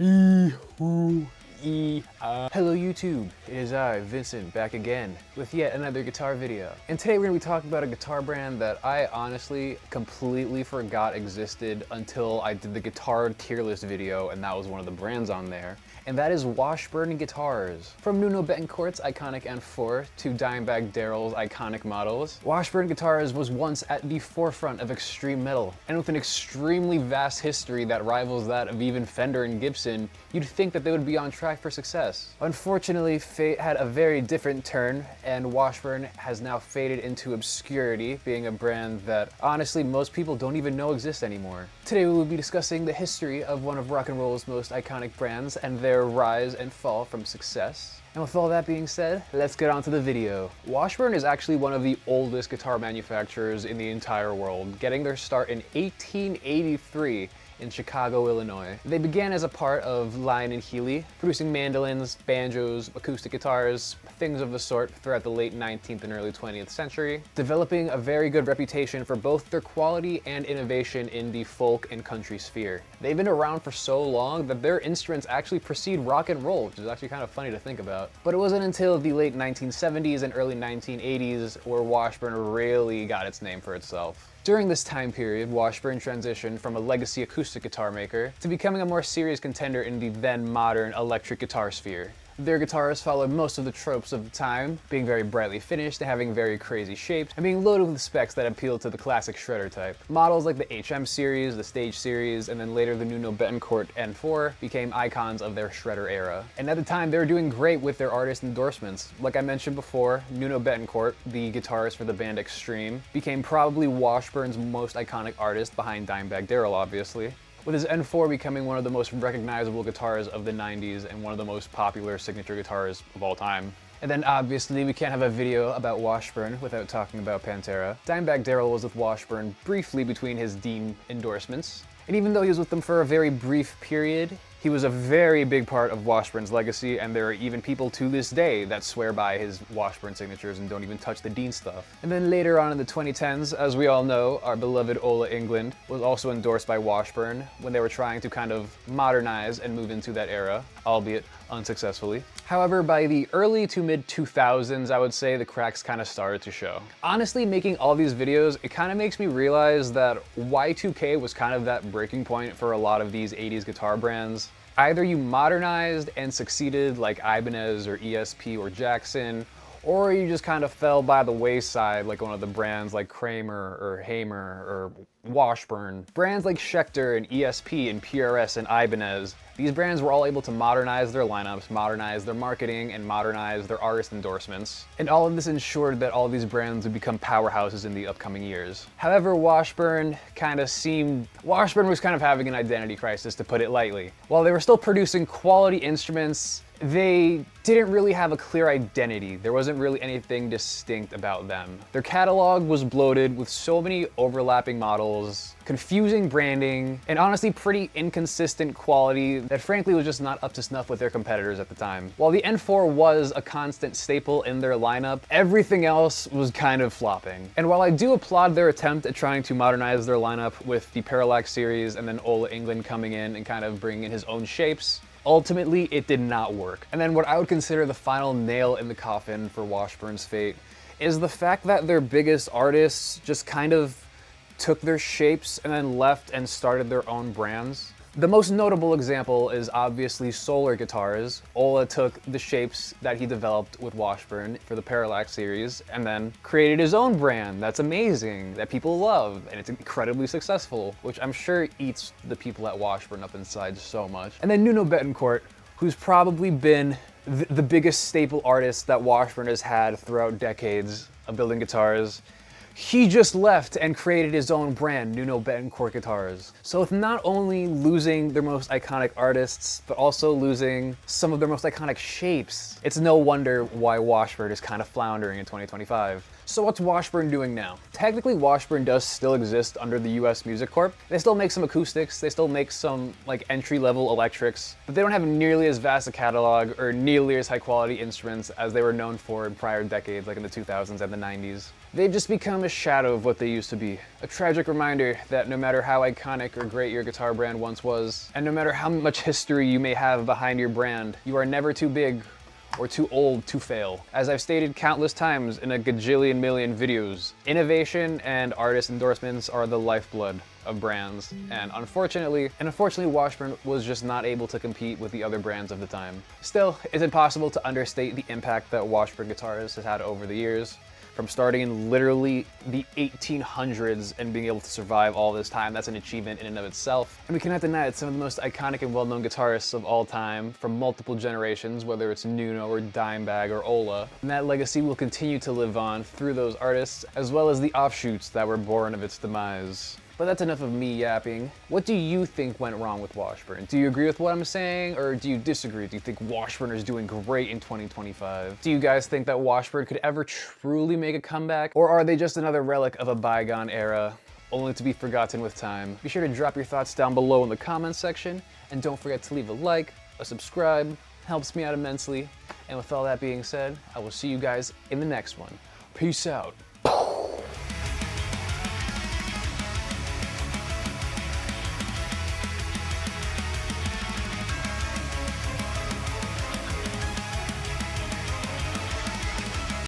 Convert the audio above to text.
Hello YouTube, it is I, Vincent, back again with yet another guitar video. And today we're going to be talking about a guitar brand that I honestly completely forgot existed until I did the guitar tier list video, and that was one of the brands on there. And that is Washburn guitars. From Nuno Betancourt's iconic N4 to Dimebag Darrell's iconic models, Washburn guitars was once at the forefront of extreme metal. And with an extremely vast history that rivals that of even Fender and Gibson, you'd think that they would be on track for success. Unfortunately, fate had a very different turn, and Washburn has now faded into obscurity, being a brand that honestly most people don't even know exists anymore. Today we will be discussing the history of one of rock and roll's most iconic brands and their rise and fall from success. And with all that being said, let's get on to the video. Washburn is actually one of the oldest guitar manufacturers in the entire world, getting their start in 1883 in Chicago, Illinois. They began as a part of Lyon & Healy, producing mandolins, banjos, acoustic guitars, things of the sort throughout the late 19th and early 20th century, developing a very good reputation for both their quality and innovation in the folk and country sphere. They've been around for so long that their instruments actually precede rock and roll, which is actually kind of funny to think about. But it wasn't until the late 1970s and early 1980s where Washburn really got its name for itself. During this time period, Washburn transitioned from a legacy acoustic guitar maker to becoming a more serious contender in the then modern electric guitar sphere. Their guitars followed most of the tropes of the time, being very brightly finished and having very crazy shapes, and being loaded with specs that appealed to the classic shredder type. Models like the HM series, the Stage series, and then later the Nuno Betancourt N4 became icons of their shredder era. And at the time, they were doing great with their artist endorsements. Like I mentioned before, Nuno Betancourt, the guitarist for the band Extreme, became probably Washburn's most iconic artist behind Dimebag Darrell, obviously, with his N4 becoming one of the most recognizable guitars of the 90s and one of the most popular signature guitars of all time. And then obviously we can't have a video about Washburn without talking about Pantera. Dimebag Darrell was with Washburn briefly between his Dean endorsements, and even though he was with them for a very brief period, he was a very big part of Washburn's legacy, and there are even people to this day that swear by his Washburn signatures and don't even touch the Dean stuff. And then later on in the 2010s, as we all know, our beloved Ola England was also endorsed by Washburn when they were trying to kind of modernize and move into that era, albeit unsuccessfully. However, by the early to mid 2000s, I would say the cracks kind of started to show. Honestly, making all these videos, it kind of makes me realize that Y2K was kind of that breaking point for a lot of these 80s guitar brands. Either you modernized and succeeded like Ibanez or ESP or Jackson, or you just kind of fell by the wayside like one of the brands like Kramer or Hamer or Washburn. Brands like Schecter and ESP and PRS and Ibanez, these brands were all able to modernize their lineups, modernize their marketing, and modernize their artist endorsements. And all of this ensured that all of these brands would become powerhouses in the upcoming years. However, Washburn was kind of having an identity crisis, to put it lightly. While they were still producing quality instruments, they didn't really have a clear identity. There wasn't really anything distinct about them. Their catalog was bloated with so many overlapping models, confusing branding, and honestly pretty inconsistent quality that frankly was just not up to snuff with their competitors at the time. While the N4 was a constant staple in their lineup, everything else was kind of flopping. And while I do applaud their attempt at trying to modernize their lineup with the Parallax series and then Ola England coming in and kind of bringing in his own shapes, ultimately, it did not work. And then what I would consider the final nail in the coffin for Washburn's fate is the fact that their biggest artists just kind of took their shapes and then left and started their own brands. The most notable example is obviously Solar Guitars. Ola took the shapes that he developed with Washburn for the Parallax series and then created his own brand that's amazing, that people love, and it's incredibly successful, which I'm sure eats the people at Washburn up inside so much. And then Nuno Betancourt, who's probably been the biggest staple artist that Washburn has had throughout decades of building guitars. He just left and created his own brand, Nuno Betancourt Guitars. So with not only losing their most iconic artists, but also losing some of their most iconic shapes, it's no wonder why Washburn is kind of floundering in 2025. So what's Washburn doing now? Technically, Washburn does still exist under the US Music Corp. They still make some acoustics, they still make some like entry-level electrics, but they don't have nearly as vast a catalog or nearly as high-quality instruments as they were known for in prior decades, like in the 2000s and the 90s. They've just become a shadow of what they used to be. A tragic reminder that no matter how iconic or great your guitar brand once was, and no matter how much history you may have behind your brand, you are never too big or too old to fail. As I've stated countless times in a gajillion million videos, innovation and artist endorsements are the lifeblood of brands, and unfortunately, Washburn was just not able to compete with the other brands of the time. Still, it's impossible to understate the impact that Washburn Guitars has had over the years. From starting in literally the 1800s and being able to survive all this time, that's an achievement in and of itself. And we cannot deny that some of the most iconic and well-known guitarists of all time, from multiple generations, whether it's Nuno or Dimebag or Ola, and that legacy will continue to live on through those artists, as well as the offshoots that were born of its demise. But that's enough of me yapping. What do you think went wrong with Washburn? Do you agree with what I'm saying, or do you disagree? Do you think Washburn is doing great in 2025? Do you guys think that Washburn could ever truly make a comeback, or are they just another relic of a bygone era, only to be forgotten with time? Be sure to drop your thoughts down below in the comments section, and don't forget to leave a like, a subscribe, helps me out immensely. And with all that being said, I will see you guys in the next one. Peace out.